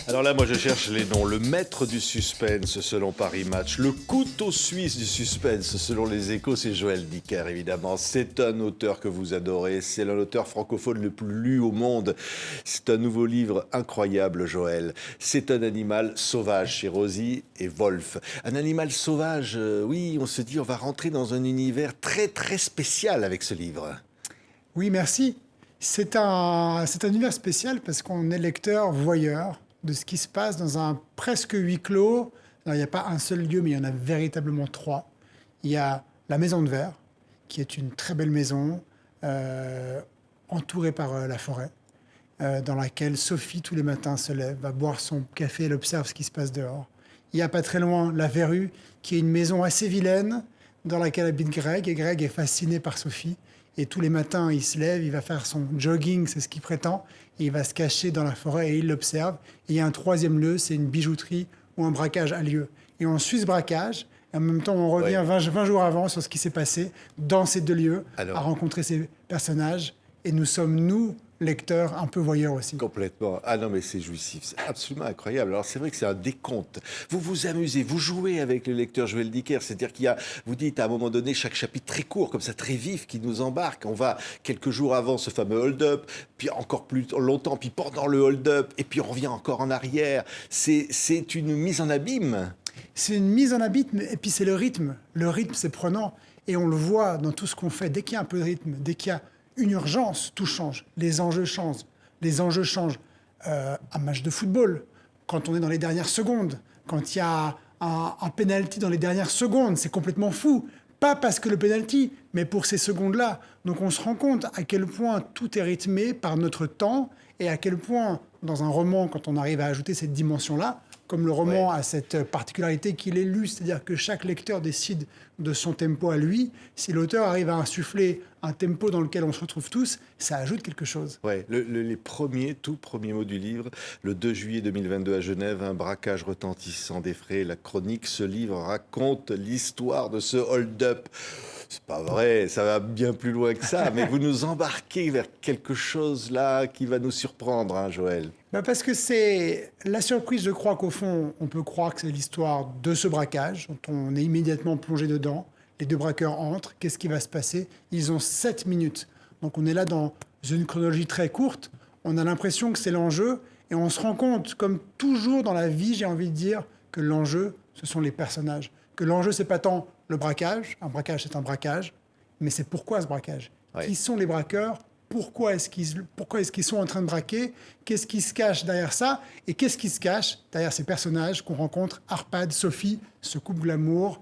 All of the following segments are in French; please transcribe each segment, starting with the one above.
Alors là, moi, je cherche les noms. Le maître du suspense, selon Paris Match. Le couteau suisse du suspense, selon les Échos, c'est Joël Dicker, évidemment. C'est un auteur que vous adorez. C'est l'auteur francophone le plus lu au monde. C'est un nouveau livre incroyable, Joël. C'est un animal sauvage chez Rosie et Wolf. Un animal sauvage, oui, on se dit, on va rentrer dans un univers très, très spécial avec ce livre. Oui, merci. C'est un univers spécial parce qu'on est lecteur-voyeur de ce qui se passe dans un presque huis clos. Alors, il n'y a pas un seul lieu, mais il y en a véritablement trois. Il y a la Maison de Verre, qui est une très belle maison, entourée par la forêt, dans laquelle Sophie, tous les matins, se lève, va boire son café, elle observe ce qui se passe dehors. Il y a pas très loin la Verrue, qui est une maison assez vilaine, dans laquelle habite Greg, et Greg est fasciné par Sophie. Et tous les matins, il se lève, il va faire son jogging, c'est ce qu'il prétend, et il va se cacher dans la forêt et il l'observe. Et il y a un troisième lieu, c'est une bijouterie où un braquage a lieu. Et on suit ce braquage, et en même temps, on revient 20 jours avant sur ce qui s'est passé dans ces deux lieux, à rencontrer ces personnages. Et nous sommes, nous, lecteurs, un peu voyeurs aussi. Complètement. Ah non, mais c'est jouissif. C'est absolument incroyable. Alors, c'est vrai que c'est un décompte. Vous vous amusez, vous jouez avec le lecteur Joël Dicker. C'est-à-dire qu'il y a, vous dites à un moment donné, chaque chapitre très court, comme ça, très vif, qui nous embarque. On va quelques jours avant ce fameux hold-up, puis encore plus longtemps, puis pendant le hold-up, et puis on revient encore en arrière. C'est une mise en abîme. C'est une mise en abîme, et puis c'est le rythme. Le rythme, c'est prenant. Et on le voit dans tout ce qu'on fait. Dès qu'il y a un peu de rythme, dès qu'il y a une urgence, tout change. Les enjeux changent. Les enjeux changent. Un match de football, quand on est dans les dernières secondes, quand il y a un penalty dans les dernières secondes, c'est complètement fou. Pas parce que le penalty, mais pour ces secondes-là. Donc on se rend compte à quel point tout est rythmé par notre temps et à quel point, dans un roman, quand on arrive à ajouter cette dimension-là, comme le roman a cette particularité qu'il est lu, c'est-à-dire que chaque lecteur décide de son tempo à lui. Si l'auteur arrive à insuffler un tempo dans lequel on se retrouve tous, ça ajoute quelque chose. Ouais, les tout premiers mots du livre, le 2 juillet 2022 à Genève, un braquage retentissant défraie la chronique. Ce livre raconte l'histoire de ce hold-up. C'est pas vrai, ça va bien plus loin que ça, mais vous nous embarquez vers quelque chose là qui va nous surprendre, hein, Joël. Parce que c'est la surprise, je crois qu'au fond, on peut croire que c'est l'histoire de ce braquage, dont on est immédiatement plongé dedans. Les deux braqueurs entrent, qu'est-ce qui va se passer? Ils ont 7 minutes. Donc on est là dans une chronologie très courte, on a l'impression que c'est l'enjeu, et on se rend compte, comme toujours dans la vie, j'ai envie de dire, que l'enjeu, ce sont les personnages. Que l'enjeu, c'est pas tant le braquage, un braquage c'est un braquage, mais c'est pourquoi ce braquage? Qui sont les braqueurs? Pourquoi est-ce qu'ils sont en train de braquer? Qu'est-ce qui se cache derrière ça? Et qu'est-ce qui se cache derrière ces personnages qu'on rencontre? Arpad, Sophie, ce couple glamour,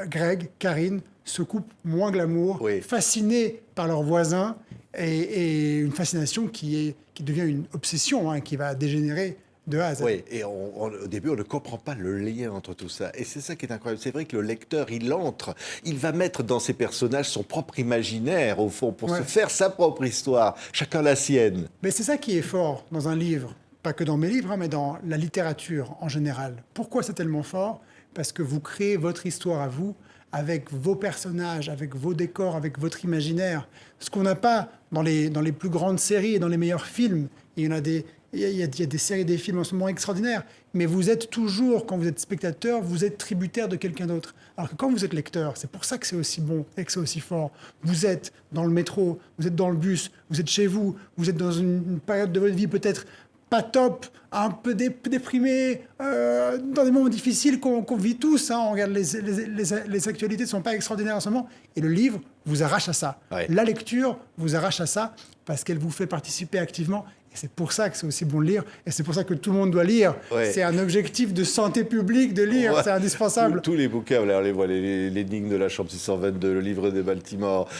Greg, Karine, ce couple moins glamour, fascinés par leurs voisins, et une fascination qui devient une obsession, hein, qui va dégénérer de A à Z. Oui, et au début, on ne comprend pas le lien entre tout ça. Et c'est ça qui est incroyable. C'est vrai que le lecteur, il va mettre dans ses personnages son propre imaginaire, au fond, pour se faire sa propre histoire, chacun la sienne. Mais c'est ça qui est fort dans un livre, pas que dans mes livres, hein, mais dans la littérature en général. Pourquoi c'est tellement fort? Parce que vous créez votre histoire à vous, avec vos personnages, avec vos décors, avec votre imaginaire. Ce qu'on n'a pas dans les plus grandes séries et dans les meilleurs films. Il y en a des... Il y a des séries, des films en ce moment extraordinaires, mais vous êtes toujours, quand vous êtes spectateur, vous êtes tributaire de quelqu'un d'autre. Alors que quand vous êtes lecteur, c'est pour ça que c'est aussi bon et que c'est aussi fort. Vous êtes dans le métro, vous êtes dans le bus, vous êtes chez vous, vous êtes dans une période de votre vie peut-être pas top, un peu déprimé, dans des moments difficiles qu'on vit tous. Hein. On regarde les actualités ne sont pas extraordinaires en ce moment. Et le livre vous arrache à ça. La lecture vous arrache à ça parce qu'elle vous fait participer activement. Et c'est pour ça que c'est aussi bon de lire, et c'est pour ça que tout le monde doit lire. C'est un objectif de santé publique de lire, c'est indispensable. Tous les bouquins, l'énigme de la chambre 622, le livre de Baltimore,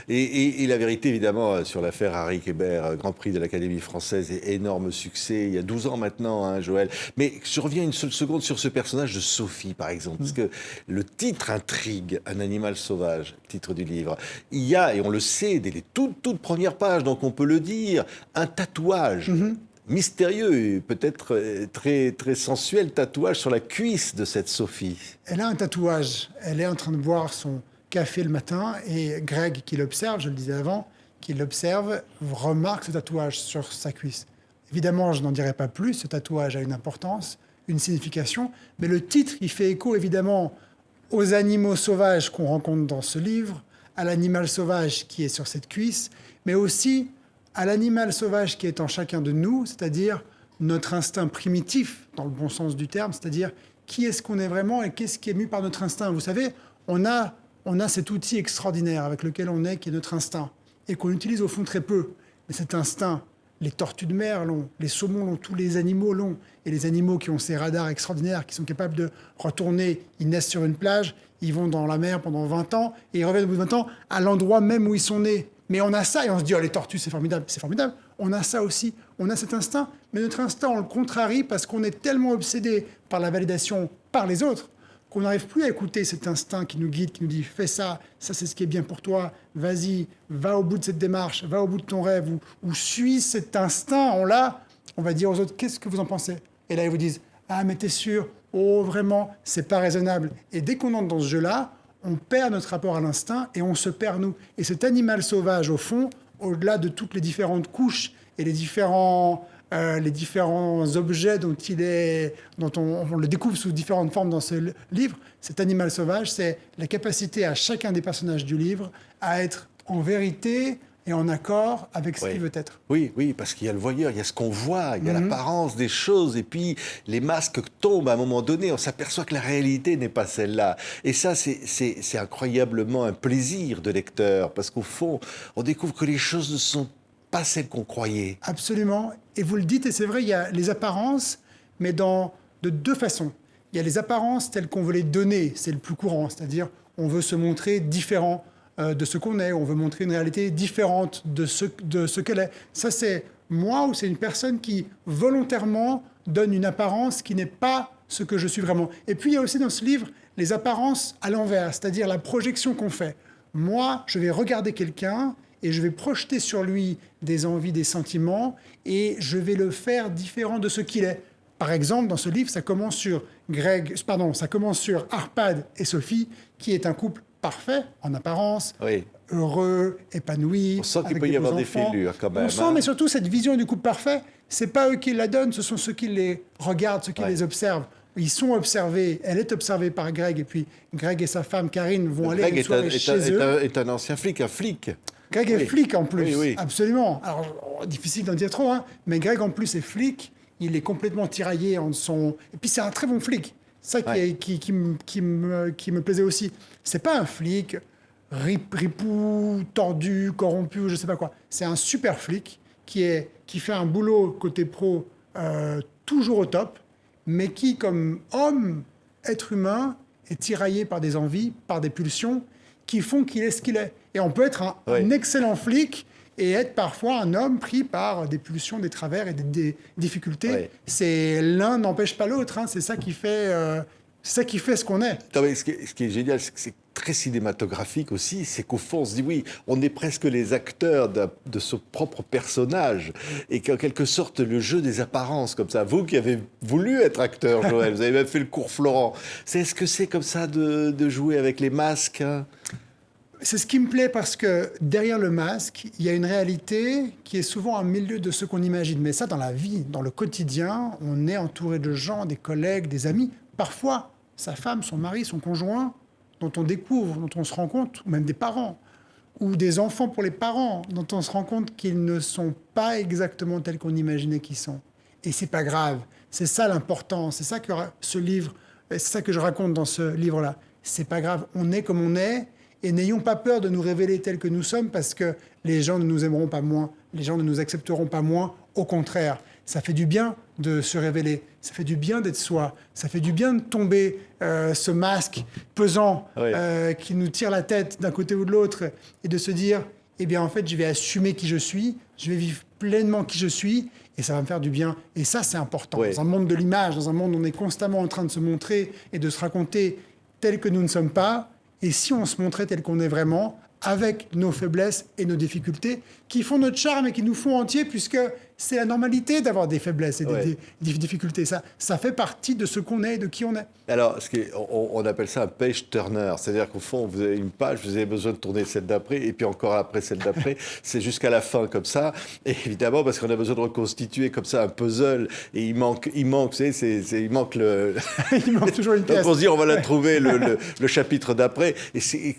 et la vérité évidemment sur l'affaire Harry Kéber, Grand Prix de l'Académie française, et énorme succès, il y a 12 ans maintenant, hein, Joël. Mais je reviens une seule seconde sur ce personnage de Sophie, par exemple, parce que le titre intrigue, un animal sauvage, titre du livre. Il y a, et on le sait, dès les toutes premières pages, donc on peut le dire, un tatouage mystérieux et peut-être très, très sensuel tatouage sur la cuisse de cette Sophie. Elle a un tatouage. Elle est en train de boire son café le matin et Greg, qui l'observe, je le disais avant, qui l'observe, remarque ce tatouage sur sa cuisse. Évidemment, je n'en dirai pas plus, ce tatouage a une importance, une signification, mais le titre, il fait écho évidemment aux animaux sauvages qu'on rencontre dans ce livre, à l'animal sauvage qui est sur cette cuisse, mais aussi à l'animal sauvage qui est en chacun de nous, c'est-à-dire notre instinct primitif, dans le bon sens du terme, c'est-à-dire qui est-ce qu'on est vraiment et qu'est-ce qui est mu par notre instinct. Vous savez, on a cet outil extraordinaire avec lequel on est, qui est notre instinct, et qu'on utilise au fond très peu. Mais cet instinct, les tortues de mer l'ont, les saumons l'ont, tous les animaux l'ont. Et les animaux qui ont ces radars extraordinaires, qui sont capables de retourner, ils naissent sur une plage, ils vont dans la mer pendant 20 ans, et ils reviennent au bout de 20 ans à l'endroit même où ils sont nés. Mais on a ça, et on se dit, oh, les tortues, c'est formidable. C'est formidable. On a ça aussi. On a cet instinct, mais notre instinct, on le contrarie parce qu'on est tellement obsédé par la validation par les autres qu'on n'arrive plus à écouter cet instinct qui nous guide, qui nous dit, fais ça, ça c'est ce qui est bien pour toi, vas-y, va au bout de cette démarche, va au bout de ton rêve, ou suis cet instinct, on va dire aux autres, qu'est-ce que vous en pensez? Et là, ils vous disent, ah, mais t'es sûr? Oh, vraiment, c'est pas raisonnable. Et dès qu'on entre dans ce jeu-là, on perd notre rapport à l'instinct et on se perd nous. Et cet animal sauvage, au fond, au-delà de toutes les différentes couches et les différents objets dont on le découvre sous différentes formes dans ce livre, cet animal sauvage, c'est la capacité à chacun des personnages du livre à être en vérité et en accord avec ce qu'il veut être. Oui, oui, parce qu'il y a le voyeur, il y a ce qu'on voit, il y a l'apparence des choses, et puis les masques tombent à un moment donné, on s'aperçoit que la réalité n'est pas celle-là. Et ça, c'est incroyablement un plaisir de lecteur, parce qu'au fond, on découvre que les choses ne sont pas celles qu'on croyait. Absolument. Et vous le dites, et c'est vrai, il y a les apparences, mais de deux façons. Il y a les apparences telles qu'on veut les donner, c'est le plus courant, c'est-à-dire on veut se montrer différent de ce qu'on est, on veut montrer une réalité différente de ce qu'elle est. Ça, c'est moi ou c'est une personne qui volontairement donne une apparence qui n'est pas ce que je suis vraiment. Et puis, il y a aussi dans ce livre les apparences à l'envers, c'est-à-dire la projection qu'on fait. Moi, je vais regarder quelqu'un et je vais projeter sur lui des envies, des sentiments, et je vais le faire différent de ce qu'il est. Par exemple, dans ce livre, ça commence sur Arpad et Sophie, qui est un couple parfait en apparence, heureux, épanoui. On sent qu'il peut y avoir des fêlures quand même. On sent, mais surtout cette vision du couple parfait, c'est pas eux qui la donnent, ce sont ceux qui les regardent, ceux qui les observent. Ils sont observés, elle est observée par Greg, et puis Greg et sa femme Karine vont aller à une soirée chez eux. Greg est un ancien flic, un flic. Greg est flic en plus, oui. Absolument. Alors, difficile d'en dire trop, mais Greg en plus est flic, il est complètement tiraillé en son... Et puis c'est un très bon flic, ça qui me plaisait aussi. C'est pas un flic ripou, tordu, corrompu, je sais pas quoi. C'est un super flic qui fait un boulot côté pro toujours au top, mais qui, comme homme, être humain, est tiraillé par des envies, par des pulsions, qui font qu'il est ce qu'il est. Et on peut être un excellent flic et être parfois un homme pris par des pulsions, des travers et des difficultés. C'est l'un n'empêche pas l'autre. C'est ça qui fait ce qu'on est. Non, mais ce qui est génial, c'est que c'est très cinématographique aussi. C'est qu'au fond, on se dit oui, on est presque les acteurs de son propre personnage, et qu'en quelque sorte le jeu des apparences comme ça. Vous qui avez voulu être acteur, Joël, vous avez même fait le cours Florent. Est-ce que c'est comme ça de jouer avec les masques, hein? C'est ce qui me plaît parce que derrière le masque, il y a une réalité qui est souvent un milieu de ce qu'on imagine. Mais ça, dans la vie, dans le quotidien, on est entouré de gens, des collègues, des amis. Parfois, sa femme, son mari, son conjoint, dont on découvre, dont on se rend compte, ou même des parents, ou des enfants pour les parents, dont on se rend compte qu'ils ne sont pas exactement tels qu'on imaginait qu'ils sont. Et c'est pas grave. C'est ça l'important. C'est ça que ce livre, c'est ça que je raconte dans ce livre-là. C'est pas grave. On est comme on est. Et n'ayons pas peur de nous révéler tels que nous sommes, parce que les gens ne nous aimeront pas moins, les gens ne nous accepteront pas moins. Au contraire, ça fait du bien de se révéler, ça fait du bien d'être soi, ça fait du bien de tomber ce masque pesant qui nous tire la tête d'un côté ou de l'autre, et de se dire, eh bien en fait, je vais assumer qui je suis, je vais vivre pleinement qui je suis, et ça va me faire du bien. Et ça, c'est important. Dans un monde de l'image, dans un monde où on est constamment en train de se montrer et de se raconter tel que nous ne sommes pas, et si on se montrait tel qu'on est vraiment, avec nos faiblesses et nos difficultés, qui font notre charme et qui nous font entiers, puisque C'est la normalité d'avoir des faiblesses et Ouais. des difficultés. Ça fait partie de ce qu'on est et de qui on est. Alors, on appelle ça un page turner, c'est-à-dire qu'au fond, vous avez une page, vous avez besoin de tourner celle d'après, et puis encore après celle d'après, c'est jusqu'à la fin comme ça, et évidemment parce qu'on a besoin de reconstituer comme ça un puzzle, et il manque, vous savez, il manque le... Il manque toujours une pièce. Donc on se dit, on va la trouver le chapitre d'après, et c'est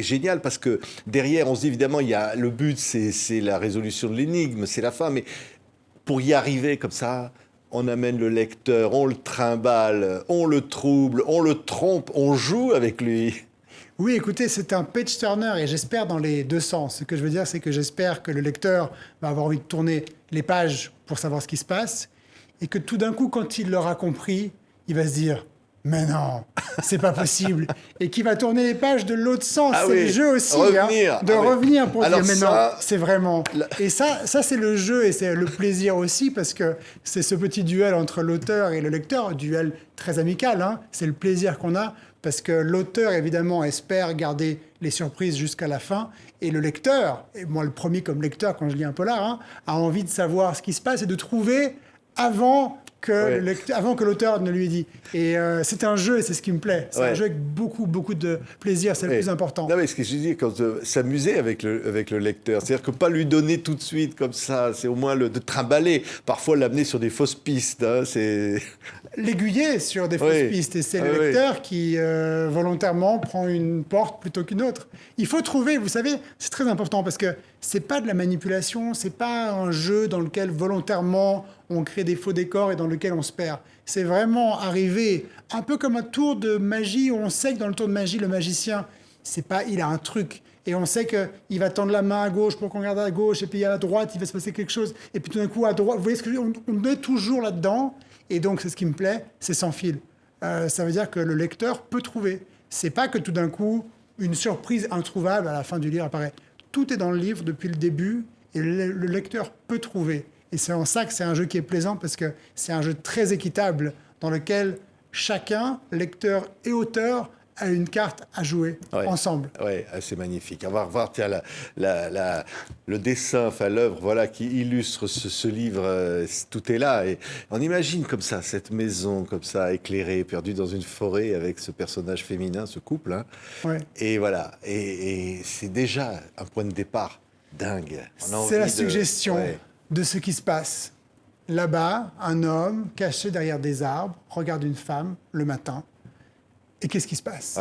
génial parce que derrière, on se dit évidemment, il y a, le but, c'est la résolution de l'énigme, c'est la fin, mais pour y arriver comme ça, on amène le lecteur, on le trimballe, on le trouble, on le trompe, on joue avec lui. Oui, écoutez, c'est un page turner et j'espère dans les deux sens. Ce que je veux dire, c'est que j'espère que le lecteur va avoir envie de tourner les pages pour savoir ce qui se passe et que tout d'un coup, quand il l'aura compris, il va se dire « Mais non, c'est pas possible !» et qu'il va tourner les pages de l'autre sens. Ah c'est oui, le jeu aussi, revenir. de revenir pour Alors dire « Mais ça, non, c'est vraiment... » Et ça c'est le jeu et c'est le plaisir aussi parce que c'est ce petit duel entre l'auteur et le lecteur, un duel très amical. C'est le plaisir qu'on a parce que l'auteur, évidemment, espère garder les surprises jusqu'à la fin. Et le lecteur, et moi le premier comme lecteur quand je lis un polar, a envie de savoir ce qui se passe et de trouver avant que l'auteur ne lui ait dit. Et c'est un jeu et c'est ce qui me plaît. C'est un jeu avec beaucoup, beaucoup de plaisir. C'est le plus important. Non, mais ce que je dis, quand s'amuser avec le lecteur, c'est-à-dire que pas lui donner tout de suite comme ça, c'est au moins de trimballer, parfois l'amener sur des fausses pistes. C'est l'aiguiller sur des fausses pistes. Et c'est le lecteur qui, volontairement, prend une porte plutôt qu'une autre. Il faut trouver, vous savez, c'est très important parce que c'est pas de la manipulation, c'est pas un jeu dans lequel volontairement on crée des faux décors et dans lequel on se perd. C'est vraiment arriver, un peu comme un tour de magie où on sait que dans le tour de magie, le magicien, il a un truc. Et on sait qu'il va tendre la main à gauche pour qu'on regarde à gauche, et puis à la droite, il va se passer quelque chose. Et puis tout d'un coup, à droite, vous voyez ce que je veux dire, on est toujours là-dedans. Et donc, c'est ce qui me plaît, c'est sans fil. Ça veut dire que le lecteur peut trouver. C'est pas que tout d'un coup, une surprise introuvable à la fin du livre apparaît. Tout est dans le livre depuis le début, et le lecteur peut trouver. Et c'est en ça que c'est un jeu qui est plaisant, parce que c'est un jeu très équitable, dans lequel chacun, lecteur et auteur, a une carte à jouer ensemble. Oui, c'est magnifique. On va revoir le dessin, enfin l'œuvre, voilà, qui illustre ce livre. Tout est là. Et on imagine comme ça, cette maison, comme ça, éclairée, perdue dans une forêt avec ce personnage féminin, ce couple. Et voilà. Et c'est déjà un point de départ dingue. C'est la suggestion de ce qui se passe. Là-bas, un homme caché derrière des arbres regarde une femme le matin. Et qu'est-ce qui se passe?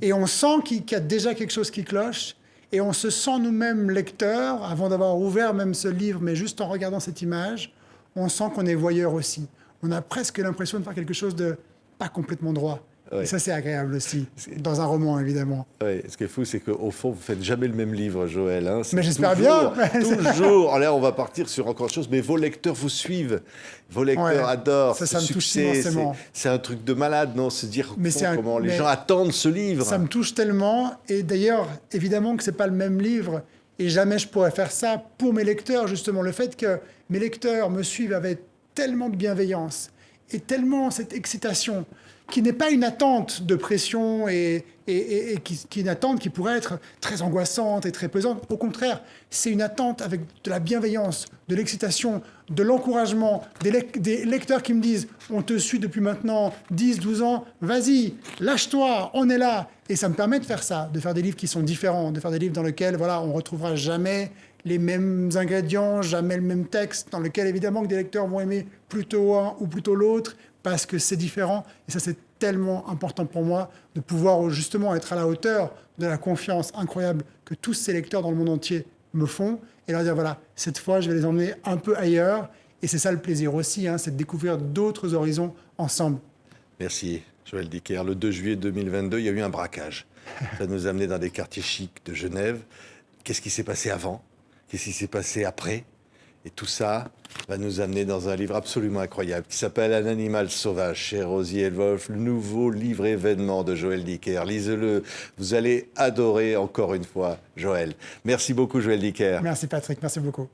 Et on sent qu'il y a déjà quelque chose qui cloche, et on se sent nous-mêmes lecteurs, avant d'avoir ouvert même ce livre, mais juste en regardant cette image, on sent qu'on est voyeur aussi. On a presque l'impression de faire quelque chose de pas complètement droit. Et ça, c'est agréable aussi, dans un roman, évidemment. Oui, ce qui est fou, c'est qu'au fond, vous ne faites jamais le même livre, Joël. Mais j'espère bien. Toujours. Là, on va partir sur encore autre chose, mais vos lecteurs vous suivent. Vos lecteurs adorent ce ça me succès. Touche immensément. C'est un truc de malade, non? Se dire comment les gens attendent ce livre. Ça me touche tellement. Et d'ailleurs, évidemment que ce n'est pas le même livre. Et jamais je pourrais faire ça pour mes lecteurs, justement. Le fait que mes lecteurs me suivent avec tellement de bienveillance et tellement cette excitation, qui n'est pas une attente de pression et qui est une attente qui pourrait être très angoissante et très pesante. Au contraire, c'est une attente avec de la bienveillance, de l'excitation, de l'encouragement, des lecteurs qui me disent « On te suit depuis maintenant 10, 12 ans, vas-y, lâche-toi, on est là ». Et ça me permet de faire ça, de faire des livres qui sont différents, de faire des livres dans lesquels on ne retrouvera jamais les mêmes ingrédients, jamais le même texte, dans lequel évidemment que des lecteurs vont aimer plutôt un ou plutôt l'autre, parce que c'est différent. Et ça, c'est tellement important pour moi de pouvoir justement être à la hauteur de la confiance incroyable que tous ces lecteurs dans le monde entier me font, et leur dire, voilà, cette fois, je vais les emmener un peu ailleurs. Et c'est ça le plaisir aussi, c'est de découvrir d'autres horizons ensemble. Merci, Joël Dicker. Le 2 juillet 2022, il y a eu un braquage. Ça nous a amenés dans des quartiers chics de Genève. Qu'est-ce qui s'est passé avant? Qu'est-ce qui s'est passé après? Et tout ça va nous amener dans un livre absolument incroyable qui s'appelle Un animal sauvage chez Rosie et Wolf, le nouveau livre événement de Joël Dicker. Lisez-le, vous allez adorer encore une fois Joël. Merci beaucoup Joël Dicker. Merci Patrick, merci beaucoup.